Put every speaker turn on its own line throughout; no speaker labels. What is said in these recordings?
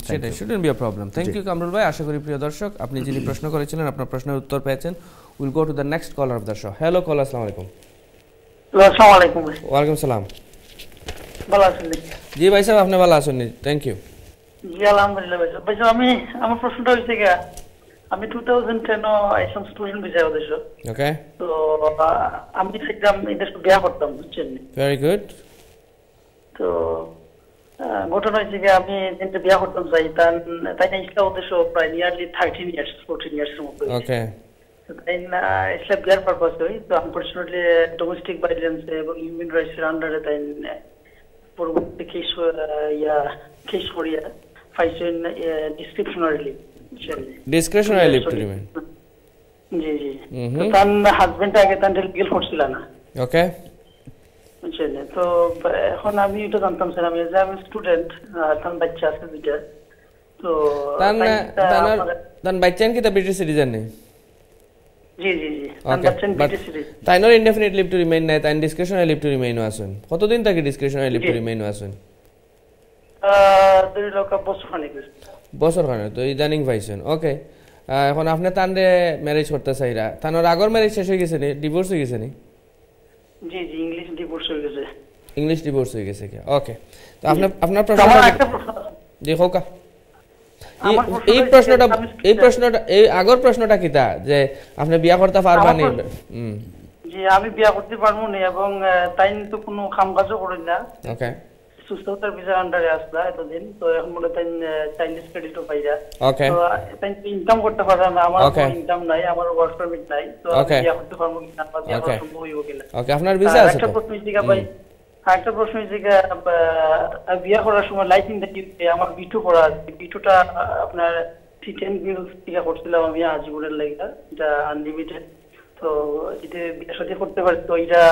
সেটা shouldn't be a problem. Thank you Kamrul ভাই। আশা করি প্রিয় দর্শক আপনি যিনি প্রশ্ন করেছিলেন আপনার প্রশ্নের উত্তর পেয়েছেন। Will go to the next caller of the show. Hello caller, আসসালামু আলাইকুম।
আসসালামু আলাইকুম ভাই।
ওয়ালাইকুম সালাম।
ভালো আছেন?
জি ভাই সাহেব, আপনি ভালো আছেন? Thank you.
জি আলহামদুলিল্লাহ ভাই। ভাই আমি আমার প্রশ্নটা হচ্ছে কি, আমি 2010 আইসাম স্টুডেন্ট ভিসায় দেশ।
ওকে।
তো আমি দেখলাম এই দেশে বিয়া করতাম, বুঝছেন?
Very good.
তো ঘটনা হচ্ছে কি, আমি যেটা বিয়া করতাম চাই তাই না ইসলাম দেশ প্রায় নিয়ারলি 13 ইয়ার্স 14 ইয়ার্সের মতো।
ওকে।
তাই না ইসলাম বিয়ার পারপাস হই। তো আনফরচুনেটলি ডোমেস্টিক ভায়োলেন্স এবং হিউম্যান রাইটসের আন্ডারে তাই পরবর্তী কেস করিয়া ফাইছেন discretionary leave.
Discretionary leave to remain.
জি জি। তার হাজবেন্ড আগে তার লিগ্যাল করছিল না।
ওকে।
বুঝছেন? তো এখন আমি এটা জানতাম স্যার, আমি স্টুডেন্ট, তার বাচ্চা আছে দুইটা। তো
তার বাচ্চা কি তা ব্রিটিশ সিটিজেন নেই?
জি জি জি, তার বাচ্চা ব্রিটিশ সিটিজেন।
তাই নর ইনডেফিনিট লিভ টু রিমেইন নাই, তাই ডিসক্রিপশনারি লিভ টু রিমেইন আছেন। কতদিন তাকে ডিসক্রিপশনারি লিভ টু রিমেইন আছেন?
দুই লোক বছর খানিক।
বছর খানিক তো ইদানিং পাইছেন। ওকে। এখন আপনি তানরে ম্যারেজ করতে চাইরা, তানোর আগর ম্যারেজ শেষ হয়ে গেছে নি? ডিভোর্স হয়ে গেছে নি?
জি জি, ইংলিশ ডিভোর্স হয়ে গেছে।
ইংলিশ ডিভোর্স হয়ে গেছে কি? ওকে। তো আপনার প্রশ্ন জি হোকা। এই প্রশ্নটা এই আগর প্রশ্নটা কিতা যে আপনি বিয়া করতে পারবা নি?
জি, আমি বিয়া করতে পারবো না এবং তাই তো কোনো কামকাজও করি না।
ওকে।
সুস্থতার ভিসার আন্ডারে আসলা এতদিন। তো এখন মনে তাই চাইনিজ ক্রেডিটও পাইরা।
ওকে।
তো তাই ইনকাম করতে পারে না, আমার ইনকাম নাই, আমার ওয়ার্ক পারমিট নাই। তো আমি বিয়া করতে পারবো কিনা, বা বিয়া করা সম্ভব হইব কিনা?
ওকে, আপনার ভিসা আছে তো?
একটা প্রশ্ন হইছে ভাই, একটা প্রশ্ন হইছে বিয়া করার সময় লাইসেন্সটা কি আমার বিটু করা আছে? বিটুটা আপনার টি10 বিলস থেকে করছিলাম আমি আজীবনের লাগা, এটা আনলিমিটেড। তো এটা বিয়ের সাথে করতে পারি, তো এটা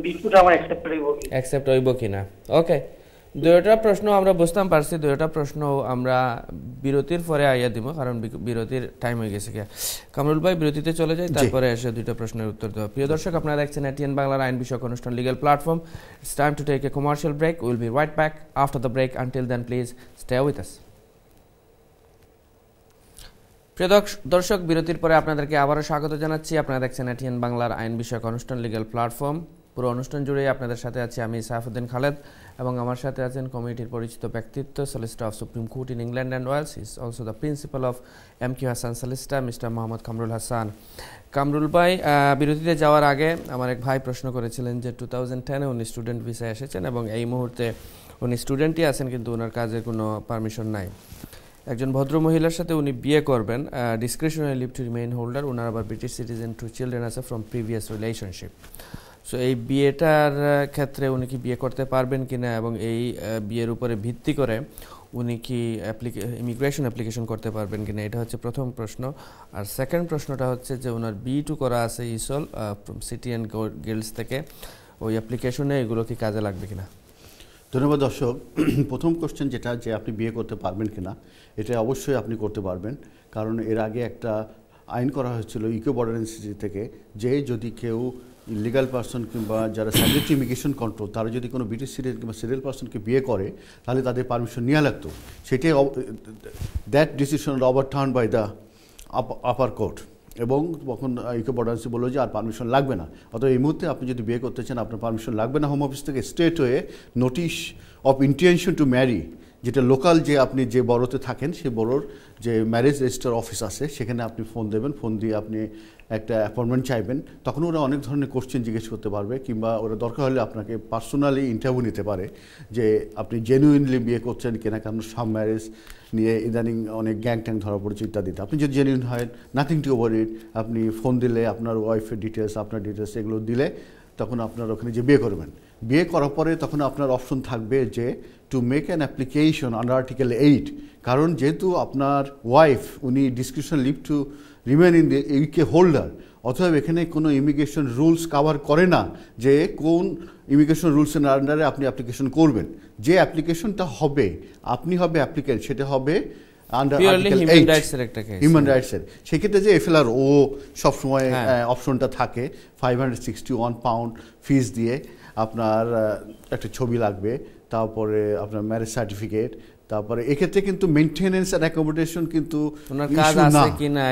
বিটুটা আমার অ্যাকসেপ্ট হইব কিনা?
ওকে। দুইটা প্রশ্ন আমরা বুঝতাম পারছি। দুইটা প্রশ্ন আমরা বিরতির পরে আইয়া দিব, কারণ বিরতির টাইম হয়ে গেছে। কামরুল ভাই বিরতিতে চলে যাই, তারপরে এসে দুইটা প্রশ্নের উত্তর দেওয়া। প্রিয় দর্শক, আপনারা দেখছেন এটিএন বাংলার আইন বিষয়ক অনুষ্ঠান legal platform. It's time to take a commercial break. Will be right back after the break. Until then please stay with us. প্রিয় দর্শক, বিরতির পরে আপনাদেরকে আবারও স্বাগত জানাচ্ছি। আপনারা দেখছেন এটিএন বাংলার আইন বিষয়ক অনুষ্ঠান লিগ্যাল প্ল্যাটফর্ম। পুরো অনুষ্ঠান জুড়ে আপনাদের সাথে আছি আমি সাইফুদ্দিন খালেদ, এবং আমার সাথে আছেন কমিটির পরিচিত ব্যক্তিত্ব, solicitor of supreme court in England and Wales, is also the principal of MQ Hasan solicitor, mister Mohammad Kamrul Hasan. Kamrul ভাই, বিরতিতে যাওয়ার আগে আমার এক ভাই প্রশ্ন করেছিলেন যে 2010-এ উনি স্টুডেন্ট ভিসায় এসেছেন এবং এই মুহূর্তে উনি স্টুডেন্টই আছেন, কিন্তু ওনার কাজের কোনো পারমিশন নাই। একজন ভদ্র মহিলার সাথে উনি বিয়ে করবেন, discretionary leave to remain holder, ওনার আবার ব্রিটিশ সিটিজেন, 2 চিলড্রেন আছে ফ্রম প্রিভিয়াস রিলেশনশিপ। সো এই বিয়েটার ক্ষেত্রে উনি কি বিয়ে করতে পারবেন কিনা, এবং এই বিয়ের উপরে ভিত্তি করে উনি কি ইমিগ্রেশন অ্যাপ্লিকেশন করতে পারবেন কিনা, এটা হচ্ছে প্রথম প্রশ্ন। আর সেকেন্ড প্রশ্নটা হচ্ছে যে ওনার B2 করা আছে ইসল সিটি অ্যান্ড গিল্ডস থেকে, ওই অ্যাপ্লিকেশনে এগুলো কি কাজে লাগবে কিনা?
ধন্যবাদ দর্শক। প্রথম কোশ্চেন যেটা, যে আপনি বিয়ে করতে পারবেন কিনা, এটা অবশ্যই আপনি করতে পারবেন। কারণ এর আগে একটা আইন করা হয়েছিল ইকো বর্ডার ইনস্টিটিউট থেকে, যে যদি কেউ ইলিগাল পারসন কিংবা যারা সাবজেক্ট ইমিগ্রেশন কন্ট্রোল, তারা যদি কোনো ব্রিটিশ সিটিজেন কিংবা সিরিয়াল পারসনকে বিয়ে করে, তাহলে তাদের পারমিশন নেওয়া লাগতো। সেটাই that decision overturn by the upper court, এবং তখন ইকো বর্ডার বললো যে আর পারমিশন লাগবে না। অথবা এই মুহূর্তে আপনি যদি বিয়ে করতে চান, আপনার পারমিশন লাগবে না। হোম অফিস থেকে স্ট্রেট হয়ে notice of intention to marry, যেটা লোকাল যে আপনি যে বড়োতে থাকেন সেই বড়োর যে ম্যারেজ রেজিস্টার অফিস আছে, সেখানে আপনি ফোন দেবেন। ফোন দিয়ে আপনি একটা অ্যাপয়েন্টমেন্ট চাইবেন। তখন ওরা অনেক ধরনের কোশ্চেন জিজ্ঞেস করতে পারবে, কিংবা ওরা দরকার হলে আপনাকে পার্সোনালি ইন্টারভিউ নিতে পারে যে আপনি জেনুইনলি বিয়ে করছেন কিনা। কারণ সাব ম্যারেজ নিয়ে ইদানিং অনেক গ্যাং ট্যাং ধরা পড়েছে ইত্যাদিতে। আপনি যদি জেনুইন হয়, নাথিং টু ওভার ইট। আপনি ফোন দিলে আপনার ওয়াইফের ডিটেলস, আপনার ডিটেলস এগুলো দিলে তখন আপনার ওখানে যে বিয়ে করবেন। বিয়ে করার পরে তখন আপনার অপশন থাকবে যে to make an application under article 8। কারণ যেহেতু আপনার ওয়াইফ উনি description leave to remain in the UK holder, অথবা এখানে কোনো ইমিগ্রেশন রুলস কাভার করে না যে কোন ইমিগ্রেশন রুলসের আন্ডারে আপনি অ্যাপ্লিকেশন করবেন। যে অ্যাপ্লিকেশনটা হবে, আপনি হবে অ্যাপ্লিকেন্ট, সেটা হবে আন্ডার আর্টিকেল 8 হিউম্যান রাইটসের। সেক্ষেত্রে যে FLRO সবসময় অপশনটা থাকে। 561 পাউন্ড ফিস দিয়ে আপনার একটা ছবি লাগবে, তারপরে আপনার ম্যারেজ সার্টিফিকেট, তারপরে এক্ষেত্রে কিন্তু মেইনটেনেন্স আর অ্যাকোমোডেশন কিন্তু
ওনার কাজ আছে কিনা,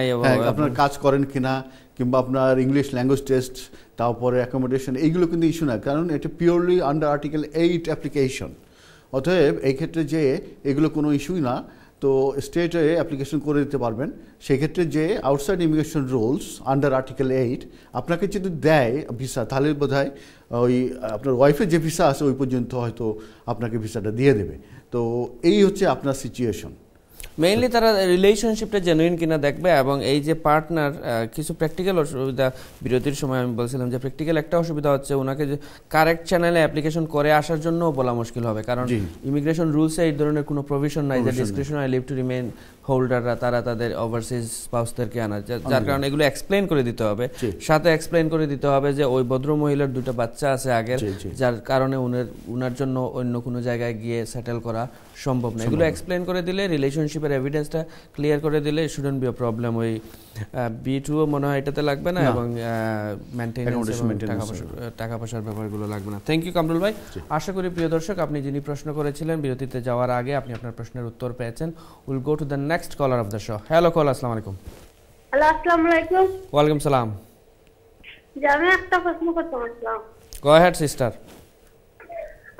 আপনার কাজ করেন কিনা, কিংবা আপনার ইংলিশ ল্যাঙ্গুয়েজ টেস্ট, তারপরে অ্যাকোমোডেশন, এইগুলো কিন্তু ইস্যু না, কারণ এটা পিওরলি আন্ডার আর্টিকেল 8 অ্যাপ্লিকেশন। অতএব এই ক্ষেত্রে যে এগুলো কোনো ইস্যুই না, তো স্টেটে অ্যাপ্লিকেশন করে দিতে পারবেন। সেক্ষেত্রে যে outside immigration rules under article 8 আপনাকে যদি দেয় ভিসা, তাহলে বোধহয় ওই আপনার ওয়াইফের যে ভিসা আছে ওই পর্যন্ত হয়তো আপনাকে ভিসাটা দিয়ে দেবে। তো এই হচ্ছে আপনার সিচুয়েশন।
মেইনলি তারা রিলেশনশিপটা জেনুইন কিনা দেখবে, এবং এই যে পার্টনার কিছু প্র্যাকটিক্যাল অসুবিধা, বিরতির সময় আমি বলছিলাম যে প্র্যাকটিক্যাল একটা অসুবিধা হচ্ছে ওনাকে যে কারেক্ট চ্যানেলে অ্যাপ্লিকেশন করে আসার জন্য বলা মুশকিল হবে, কারণ ইমিগ্রেশন রুলসে এই ধরনের কোনো প্রভিশন নাই যে ডিসক্রিশনারি লিভ টু রিমেইন হোল্ডাররা তারা তাদের ওভারসিজ স্পাউসদেরকে আনা, যার কারণে এগুলো এক্সপ্লেইন করে দিতে হবে। সাথে এক্সপ্লেইন করে দিতে হবে যে ওই ভদ্র মহিলার 2টা বাচ্চা আছে আগের, যার কারণে উনার জন্য অন্য কোনো জায়গায় গিয়ে সেটেল করা সম্ভব না। এগুলো এক্সপ্লেইন করে দিলে, রিলেশনশিপের এভিডেন্সটা ক্লিয়ার করে দিলে শুডন্ট বি আ প্রবলেম। ওই B2 মনে হয় এটাতে লাগবে না, এবং মেইনটেনেন্স টাকা পয়সার ব্যাপারগুলো লাগবে না। থ্যাংক ইউ কামরুল ভাই। আশা করি প্রিয় দর্শক আপনি যিনি প্রশ্ন করেছিলেন বিরতিতে যাওয়ার আগে আপনি আপনার প্রশ্নের উত্তর পেয়েছেন। Will go to the next caller of the show. Hello call, আসসালামু আলাইকুম।
হ্যালো, আসসালামু আলাইকুম।
ওয়ালাইকুম সালাম।
আমি একটা প্রশ্ন করতে চাচ্ছিলাম।
Go ahead sister.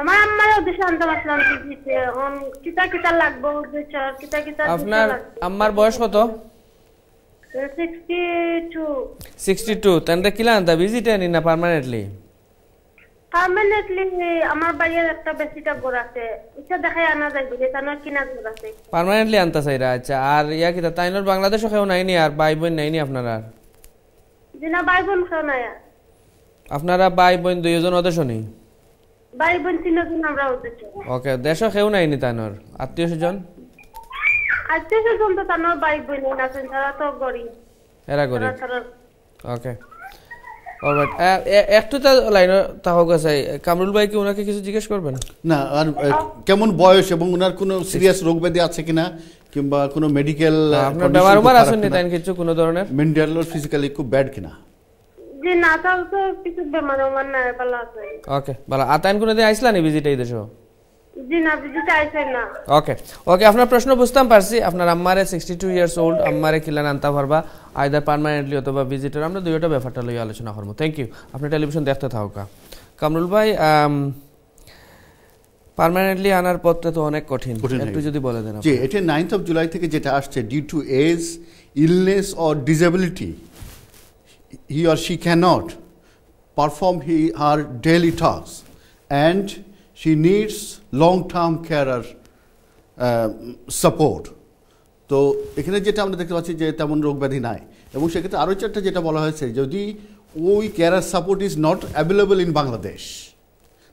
আমার আম্মার উদ্দেশ্যে আনতে আসলাম দিতে কিতা কিতা লাগবে, উদ্দেশ্য কিতা কিতা।
আপনার আম্মার বয়স কত? 62। তাহলে কিলা আনতা ভিজিট আনি না পার্মানেন্টলি?
পার্মানেন্টলি আমার বাইরের একটা বেশিটা ঘর আছে, ইচ্ছা দেখাই আনা যায় বলে তানোর কিনা ঘর আছে,
পার্মানেন্টলি আনতা চাইরা। আচ্ছা, আর ইয়া কিতা তাইনোর বাংলাদেশে কেউ নাইনি, আর ভাই বোন নাইনি আপনারা?
জিনা ভাই বোন কেউ নাই।
আপনারা ভাই বোন 2 জন ওদেশও নেই?
ভাই বোন 3 জন আমরা ওদেশে।
ওকে, দেশও কেউ নাইনি তাইনোর আত্মীয় স্বজন?
আত্মীয় স্বজন তো তানোর ভাই বোন আছেন, তারা তো গরিব।
এরা গরিব। ওকে, অলরাইট। একটু তো লাইনে তাহক আছে। কামরুল ভাই কি ওনাকে কিছু জিজ্ঞেস করবেন?
না, আর কেমন বয়স এবং ওনার কোনো সিরিয়াস রোগ ব্যাধি আছে কিনা, কিংবা কোনো মেডিকেল
আপনার বেমার আছেন নি তাই কিছু কোনো ধরনের
মেন্টাল অর ফিজিক্যালি খুব ব্যাড কিনা?
জি না, তাও তো কিছু বেমার না ভালো আছে।
ওকে, ভালো। আতাইন কোন দিন আইছলা নি ভিজিট এই দেশে?
জি না, ভিজিট আইছেন না।
ওকে ওকে, আপনার প্রশ্ন বুঝতাম পারছি। আপনার আম্মারে 62 ইয়ার্স ওল্ড, আম্মারে কিলান আনতা পারবা আইদার পার্মানেন্টলি অথবা ভিজিটর। আমরা দুইটা ব্যাপারটা লই আলোচনা করব। Thank you. আপনি টেলিভিশন দেখতে থাকুকা। কামরুল ভাই, পার্মানেন্টলি আনার পথটা তো অনেক কঠিন, একটু যদি বলে দেন।
জি, এটা 9th of July থেকে যেটা আসছে, due to age, illness or disability he or she cannot perform her daily tasks and she needs long-term carer support. তো এখানে যেটা আমরা দেখতে পাচ্ছি যে তেমন রোগ ব্যাধি নাই, এবং সেক্ষেত্রে আরও একটা যেটা বলা হয়েছে, যদি ওই carer support is not available in Bangladesh,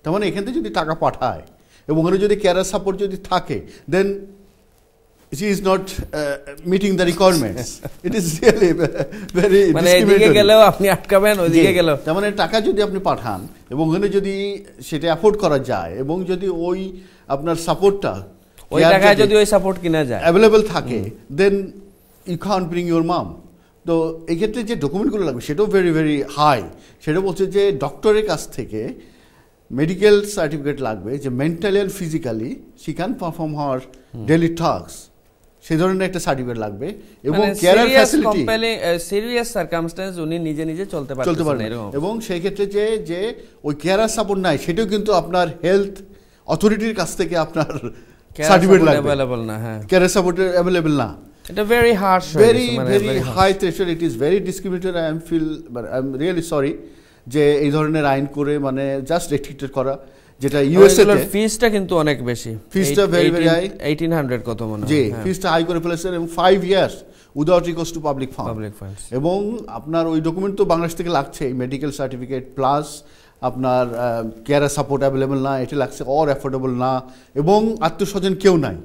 তার মানে এখান থেকে যদি টাকা পাঠায় এবং ওখানে যদি কেয়ারার সাপোর্ট যদি থাকে, দেন she is not meeting the requirements. It is really very
মানে এদিকে গেলেও আপনি আটকাবেন, ওইদিকে গেলেও।
তার মানে টাকা যদি আপনি পাঠান এবং ওখানে যদি সেটা অ্যাফোর্ড করা যায়, এবং যদি ওই আপনার সাপোর্টটা
ওই টাকায় যদি ওই সাপোর্ট কিনা যায়,
অ্যাভেলেবল থাকে, then you can bring your mum. তো এই ক্ষেত্রে যে ডকুমেন্টগুলো লাগবে সেটাও ভেরি ভেরি হাই। সেটা বলছে যে ডক্টরের কাছ থেকে মেডিকেল সার্টিফিকেট লাগবে যে mentally and physically she can perform her daily tasks, সেই ধরনের একটা সার্টিফিকেট লাগবে, এবং কেয়ার ফ্যাসিলিটি
সিরিয়াস সারকামস্ট্যান্স উনি নিজে নিজে চলতে পারেন,
এবং সেই ক্ষেত্রে যে ওই কেয়ার সাপোর্ট নাই, সেটাও কিন্তু আপনার হেলথ অথরিটির কাছ থেকে আপনার সার্টিফিকেট লাগবে,
अवेलेबल না। হ্যাঁ,
কেয়ার সাপোর্ট अवेलेबल না।
এটা very harsh,
very high threshold. It is very discriminatory. I am really sorry যে এই ধরনের আইন করে মানে জাস্ট রেস্ট্রিক্টেড করা, যেটা ইউএসএ তে
ফিসটা কিন্তু অনেক বেশি।
ফিসটা ভেরি ভেরি হাই,
1800 কত মনে হয়।
জি, ফিসটা হাই করে ফেলেছেন, এবং 5 years without recourse to public funds. এবং আপনার ওই ডকুমেন্ট তো বাংলাদেশ থেকে লাগছে, মেডিকেল সার্টিফিকেট প্লাস আপনার কেয়ার সাপোর্ট অ্যাভেলেবল না, এটা লাগছে, অর অ্যাফোর্ডেবল না, এবং আত্মীয় স্বজন কেউ নাই।